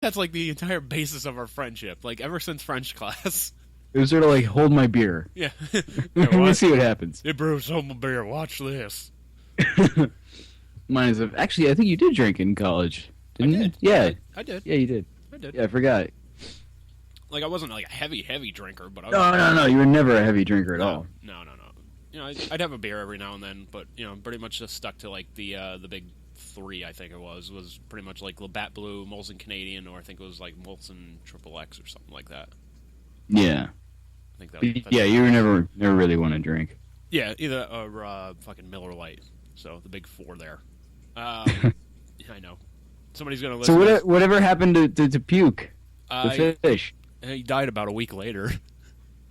That's like the entire basis of our friendship. Like ever since French class. It was sort of like, hold my beer. Yeah. Let me see what happens. Hey, Bruce, hold my beer. Watch this. Mine is actually, I think you did drink in college, didn't you? Yeah, I did. Yeah, you did. I did. Yeah, I forgot. Like I wasn't like a heavy drinker, but I was, No. You were never a heavy drinker at all. No. You know, I'd have a beer every now and then, but you know, pretty much just stuck to like the big three. I think it was pretty much like Labatt Blue, Molson Canadian, or I think it was like Molson Triple X or something like that. Yeah. I think that. Yeah, you were never really want to drink. Yeah, either fucking Miller Lite. So the big four there. I know. Somebody's gonna listen. So whatever happened to Puke, the fish? He died about a week later.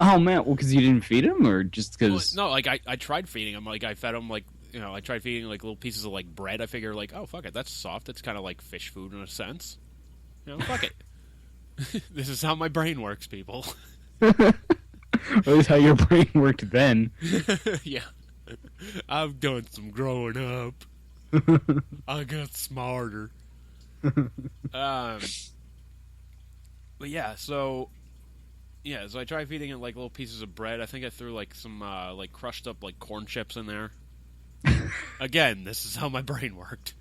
Oh man, well, because you didn't feed him, or just because? Well, no, like I tried feeding him. Like I fed him like I tried feeding like little pieces of like bread. I figure like, oh fuck it, that's soft. It's kind of like fish food in a sense. Fuck it. This is how my brain works, people. That was how your brain worked then. Yeah, I've done some growing up. I got smarter. But yeah, so I tried feeding it like little pieces of bread. I think I threw like some like crushed up like corn chips in there. Again, this is how my brain worked.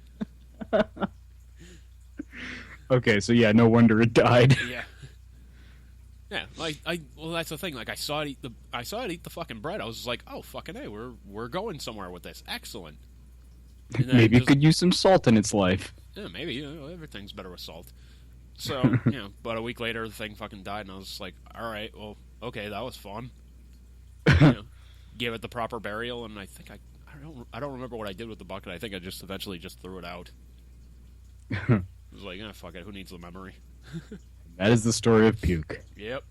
Okay, so yeah, no wonder it died. Yeah, like well, that's the thing. Like I saw it eat the fucking bread. I was just like, oh fucking hey, we're going somewhere with this. Excellent. Maybe it could use some salt in its life. Yeah, maybe. Everything's better with salt. So, about a week later, the thing fucking died, and I was just like, all right, well, okay, that was fun. Give it the proper burial, and I think I don't remember what I did with the bucket. I think I just eventually just threw it out. I was like, fuck it, who needs the memory? That is the story of Puke. Yep.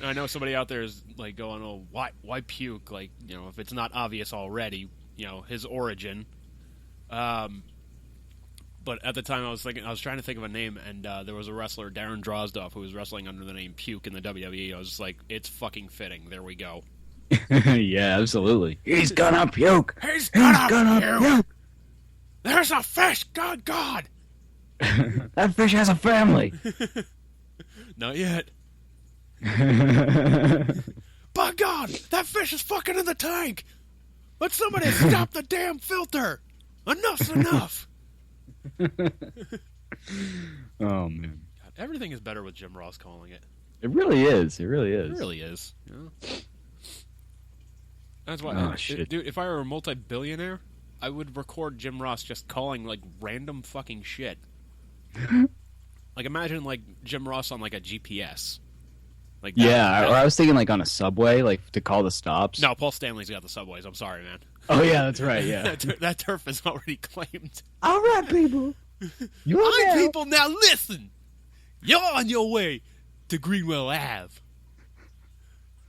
I know somebody out there is like going, oh, why Puke? Like, if it's not obvious already, his origin. But at the time, I was trying to think of a name, and there was a wrestler, Darren Drozdoff, who was wrestling under the name Puke in the WWE. I was just like, it's fucking fitting. There we go. Yeah, absolutely. He's gonna puke. He's gonna puke. There's a fish. God. That fish has a family. Not yet. By God, that fish is fucking in the tank. Let somebody stop the damn filter. Enough's enough. Oh man, God, everything is better with Jim Ross calling it. It really is. It really is. That's why, dude. If I were a multi-billionaire, I would record Jim Ross just calling like random fucking shit. Like imagine like Jim Ross on like a GPS. Like that, yeah, or I was thinking like on a subway, like to call the stops. No, Paul Stanley's got the subways. I'm sorry, man. Oh yeah, that's right. Yeah, that turf is already claimed. All right, people. People, now listen. You're on your way to Greenwell Ave.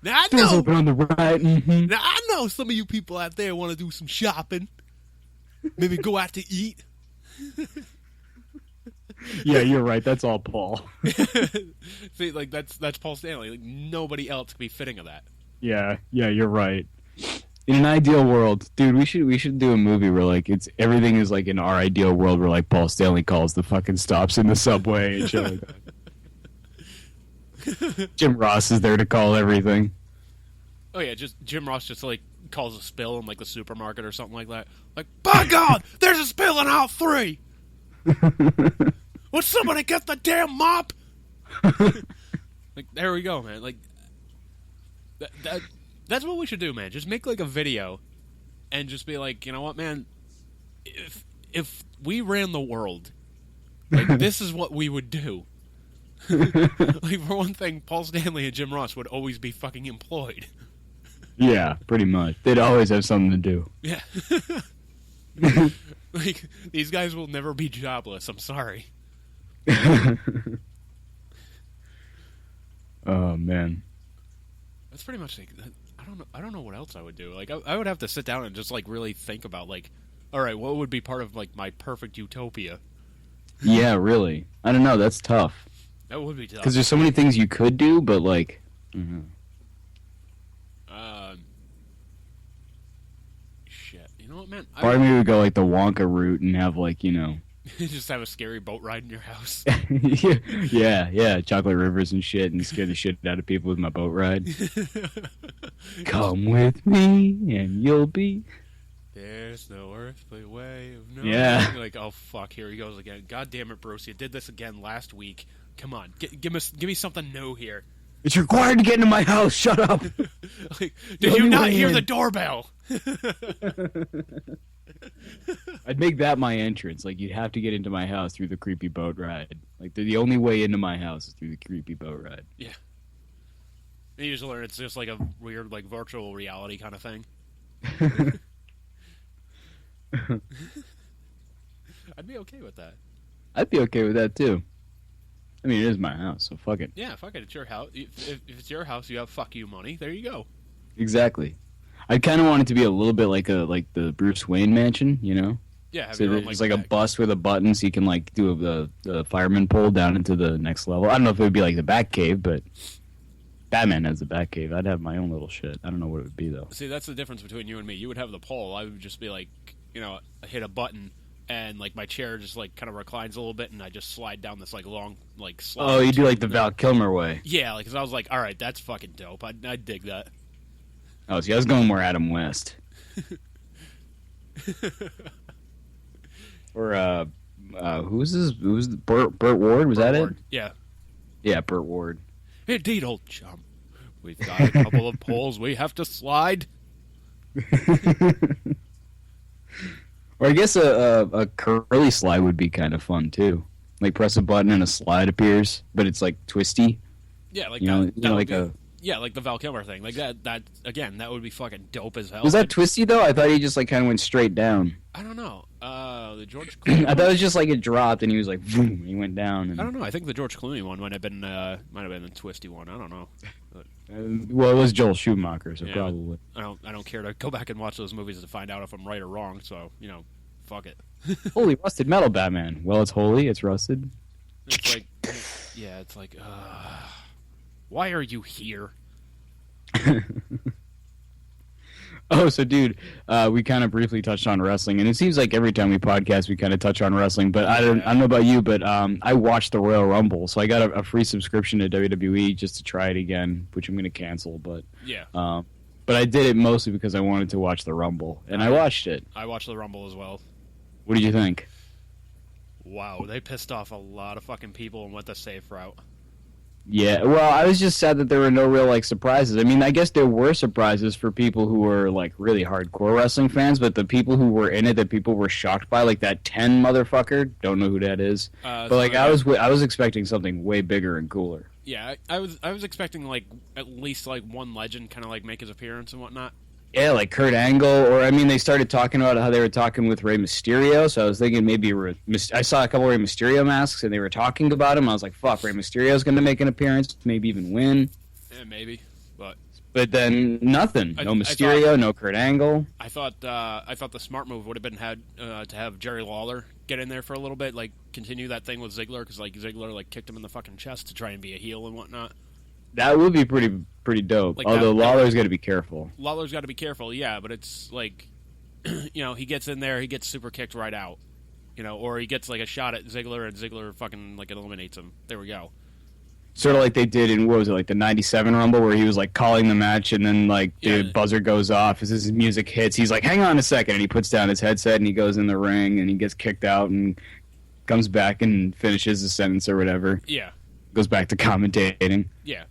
Now I know. Open on the right. Mm-hmm. Now I know some of you people out there want to do some shopping. Maybe go out to eat. Yeah, you're right. That's all Paul. See, like that's Paul Stanley. Like nobody else could be fitting of that. Yeah, you're right. In an ideal world, dude, we should do a movie where like everything is like in our ideal world where like Paul Stanley calls the fucking stops in the subway and shit like that. Jim Ross is there to call everything. Oh yeah, just Jim Ross just like calls a spill in like the supermarket or something like that. Like, by God, there's a spill in aisle 3. Would somebody get the damn mop? Like, there we go, man. Like, that's what we should do, man. Just make like a video, and just be like, you know what, man? If we ran the world, like this is what we would do. Like for one thing, Paul Stanley and Jim Ross would always be fucking employed. Yeah, pretty much. They'd always have something to do. Yeah. Like, these guys will never be jobless. I'm sorry. Oh man, that's pretty much like, I don't know what else I would do. Like I would have to sit down and just like really think about like, all right, what would be part of like my perfect utopia? Yeah, really. I don't know. That's tough. That would be tough because there's so many things you could do, but like, shit. You know what, man? Part of me would go like the Wonka route and have like Just have a scary boat ride in your house. yeah, chocolate rivers and shit, and scare the shit out of people with my boat ride. Come with me, and you'll be. There's no earthly way of knowing. Yeah. Like, oh fuck, here he goes again. God damn it, Bruce, you did this again last week. Come on, give me something new here. It's required to get into my house. Shut up. Like, did you not hear the doorbell? I'd make that my entrance. Like, you'd have to get into my house through the creepy boat ride. Like, the only way into my house is through the creepy boat ride. Yeah. And usually it's just like a weird, like, virtual reality kind of thing. I'd be okay with that. I'd be okay with that, too. I mean, it is my house, so fuck it. Yeah, fuck it. It's your house. If it's your house, you have fuck you money. There you go. Exactly. I kind of want it to be a little bit like the Bruce Wayne mansion, you know? Yeah, have so your own, there's like a bus with a button, so you can like do the fireman pole down into the next level. I don't know if it would be like the Batcave, but Batman has the Batcave. I'd have my own little shit. I don't know what it would be though. See, that's the difference between you and me. You would have the pole. I would just be like, hit a button, and like my chair just like kind of reclines a little bit, and I just slide down this like long like slide. Oh, you do like the Val Kilmer way. Yeah, like because I was like, all right, that's fucking dope. I dig that. Oh, see, I was going more Adam West. Or who's this? Who's Burt Ward? Was that Ward. it? Yeah. Yeah, Burt Ward. Indeed, old chum. We've got a couple of poles we have to slide. Or I guess a curly slide would be kind of fun too. Like press a button and a slide appears, but it's like twisty. Yeah, like like the Val Kilmer thing. Like that again, that would be fucking dope as hell. Was that twisty though? I thought he just like kind of went straight down. I don't know. The George Clooney I thought it was just like it dropped and he was like boom, he went down. And... I don't know. I think the George Clooney one might have been the twisty one. I don't know. But, well, it was Joel Schumacher, so probably. I don't care to go back and watch those movies to find out if I'm right or wrong. So fuck it. Holy rusted metal, Batman. Well, it's holy. It's rusted. It's like, yeah, it's like, why are you here? Oh, so dude, we kind of briefly touched on wrestling, and it seems like every time we podcast, we kind of touch on wrestling. But I don't know about you, but I watched the Royal Rumble, so I got a free subscription to WWE just to try it again, which I'm going to cancel. But yeah, but I did it mostly because I wanted to watch the Rumble, and I watched it. I watched the Rumble as well. What did you think? Wow, they pissed off a lot of fucking people and went the safe route. Yeah, well, I was just sad that there were no real, like, surprises. I mean, I guess there were surprises for people who were, like, really hardcore wrestling fans, but the people who were in it that people were shocked by, like that 10 motherfucker, don't know who that is. But, like, I was expecting something way bigger and cooler. Yeah, I was expecting, like, at least, like, one legend kind of, like, make his appearance and whatnot. Yeah, like Kurt Angle, or, I mean, they started talking about how they were talking with Rey Mysterio, so I was thinking maybe, I saw a couple of Rey Mysterio masks, and they were talking about him. I was like, fuck, Rey Mysterio's going to make an appearance, maybe even win. Yeah, maybe, But then, nothing. No Mysterio, no Kurt Angle. I thought the smart move would have been to have Jerry Lawler get in there for a little bit, like, continue that thing with Ziggler, because, like, Ziggler, like, kicked him in the fucking chest to try and be a heel and whatnot. That would be pretty dope. Like although Lawler's got to be careful. Lawler's got to be careful, yeah. But it's like, he gets in there, he gets super kicked right out, or he gets like a shot at Ziggler, and Ziggler fucking like eliminates him. There we go. Sort of like they did in, what was it, like the '97 Rumble, where he was like calling the match, and then like the buzzer goes off as his music hits. He's like, "Hang on a second," and he puts down his headset and he goes in the ring and he gets kicked out and comes back and finishes the sentence or whatever. Yeah. Goes back to commentating. Yeah.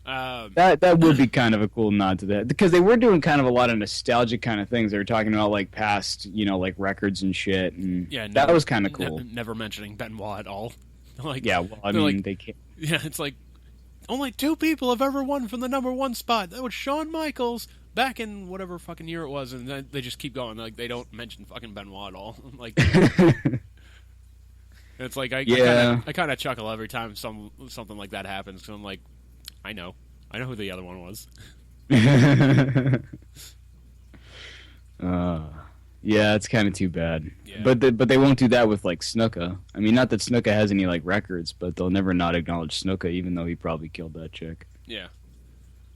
That would be kind of a cool nod to that, because they were doing kind of a lot of nostalgic kind of things. They were talking about like past, like records and shit, and that was kind of cool. Never mentioning Benoit at all. Like, yeah, well, I mean, they can't. Yeah, it's like only 2 people have ever won from the #1 spot. That was Shawn Michaels back in whatever fucking year it was, and then they just keep going. Like they don't mention fucking Benoit at all. Like. It's like I kind of chuckle every time something like that happens, because I'm like, I know who the other one was. Yeah, it's kind of too bad. Yeah. But they won't do that with like Snuka. I mean, not that Snuka has any like records, but they'll never not acknowledge Snuka, even though he probably killed that chick. Yeah.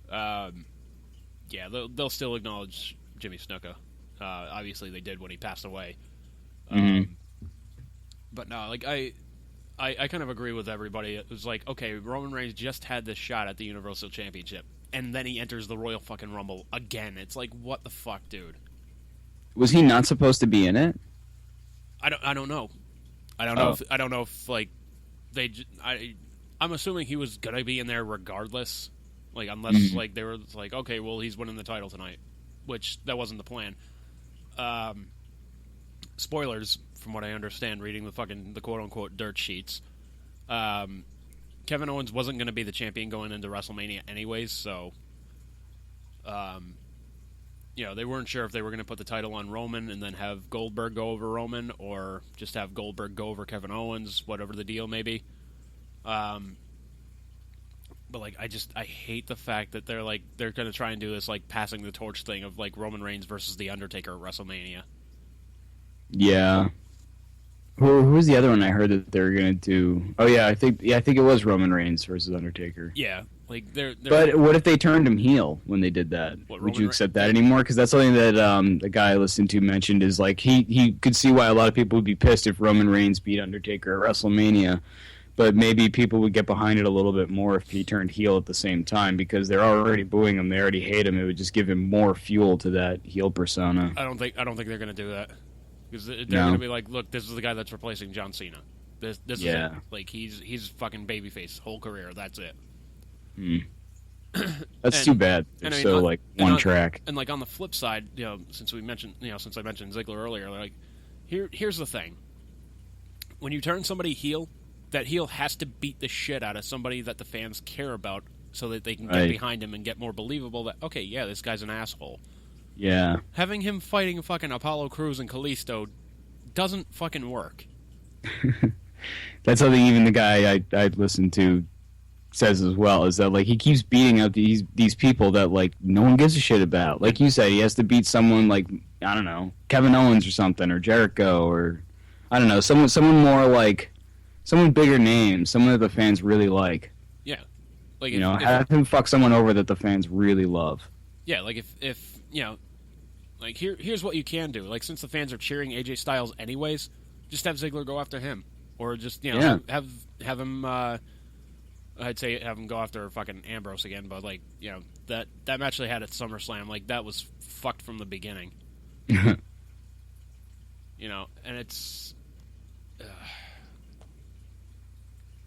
Yeah, they'll still acknowledge Jimmy Snuka. Obviously, they did when he passed away. Mm-hmm. But no, like I kind of agree with everybody. It was like, okay, Roman Reigns just had this shot at the Universal Championship, and then he enters the Royal fucking Rumble again. It's like, what the fuck, dude? Was he not supposed to be in it? I don't know. I don't know if like I'm assuming he was gonna be in there regardless. Like unless like they were like, okay, well he's winning the title tonight, which that wasn't the plan. Spoilers, from what I understand, reading the quote unquote dirt sheets. Kevin Owens wasn't going to be the champion going into WrestleMania anyways, so they weren't sure if they were going to put the title on Roman and then have Goldberg go over Roman, or just have Goldberg go over Kevin Owens, whatever the deal may be. But like, I hate the fact that they're going to try and do this like passing the torch thing of like Roman Reigns versus The Undertaker at WrestleMania. Yeah. Who was the other one I heard that they were going to do? Oh yeah, I think it was Roman Reigns versus Undertaker. Yeah, like they're. But what if they turned him heel when they did that? Would you accept that anymore? Because that's something that the guy I listened to mentioned is like he could see why a lot of people would be pissed if Roman Reigns beat Undertaker at WrestleMania. But maybe people would get behind it a little bit more if he turned heel at the same time, because they're already booing him, they already hate him. It would just give him more fuel to that heel persona. I don't think they're going to do that, because they're going to be like, look, this is the guy that's replacing John Cena. This is it. Like he's fucking babyface whole career. That's it. That's too bad. One track. And like on the flip side, since I mentioned Ziggler earlier, like here's the thing: when you turn somebody heel, that heel has to beat the shit out of somebody that the fans care about, so that they can get behind him and get more believable that, okay, yeah, this guy's an asshole. Yeah. Having him fighting fucking Apollo Crews and Kalisto doesn't fucking work. That's something even the guy I listened to says as well, is that like he keeps beating up these people that like no one gives a shit about. Like you said, he has to beat someone like, I don't know, Kevin Owens or something, or Jericho, or I don't know, someone more like someone bigger name, someone that the fans really like. Yeah. Like have him fuck someone over that the fans really love. Yeah, like if like here's what you can do. Like, since the fans are cheering AJ Styles anyways, just have Ziggler go after him, or just have him. I'd say have him go after fucking Ambrose again, but like that match they had at SummerSlam, like that was fucked from the beginning. And it's.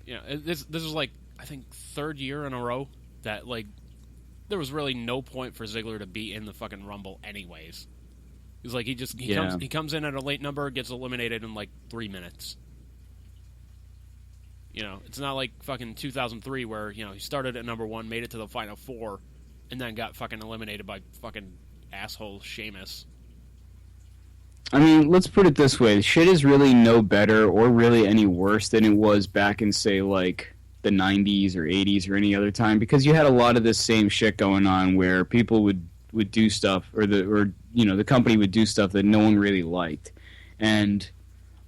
This is like, I think, third year in a row that like there was really no point for Ziggler to be in the fucking Rumble anyways. He's like he comes in at a late number, gets eliminated in like 3 minutes. It's not like fucking 2003 where he started at number 1, made it to the final 4, and then got fucking eliminated by fucking asshole Sheamus. I mean, let's put it this way. Shit is really no better or really any worse than it was back in, say, like, the 90s or 80s or any other time, because you had a lot of this same shit going on where people would do stuff, or the company would do stuff that no one really liked. And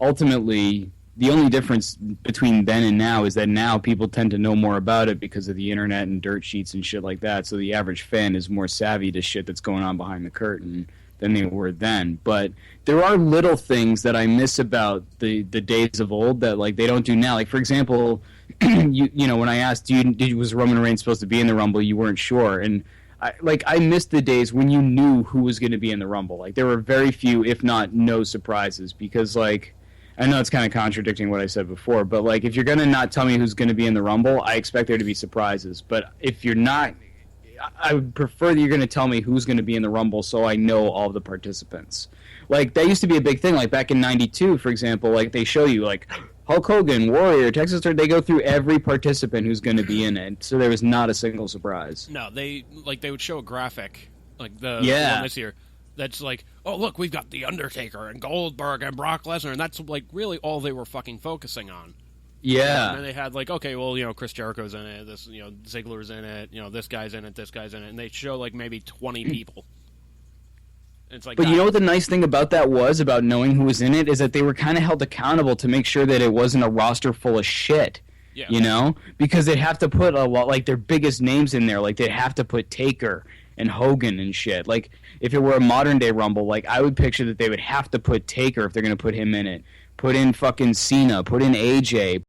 ultimately, the only difference between then and now is that now people tend to know more about it because of the internet and dirt sheets and shit like that, so the average fan is more savvy to shit that's going on behind the curtain than they were then. But there are little things that I miss about the days of old that like they don't do now. Like, for example, when I asked was Roman Reigns supposed to be in the Rumble, you weren't sure, and I missed the days when you knew who was going to be in the Rumble. Like, there were very few, if not no, surprises, because like I know it's kind of contradicting what I said before, but like if you're going to not tell me who's going to be in the Rumble, I expect there to be surprises. But if you're not, I would prefer that you're going to tell me who's going to be in the Rumble so I know all the participants. Like, that used to be a big thing. Like, back in 92, for example, like, they show you, like, Hulk Hogan, Warrior, Texas Tornado. They go through every participant who's going to be in it, so there was not a single surprise. No, they would show a graphic, like the one this year, that's like, oh, look, we've got The Undertaker and Goldberg and Brock Lesnar, and that's, like, really all they were fucking focusing on. Yeah. And then they had, like, okay, well, Chris Jericho's in it, this, Ziggler's in it, this guy's in it, this guy's in it, and they show, like, maybe 20 people. It's like, but you know what the nice thing about that was, about knowing who was in it, is that they were kind of held accountable to make sure that it wasn't a roster full of shit. Yeah. Because they'd have to put a lot, like, their biggest names in there. Like, they'd have to put Taker and Hogan and shit. Like, if it were a modern-day Rumble, like, I would picture that they would have to put Taker, if they're going to put him in it, put in fucking Cena, put in AJ,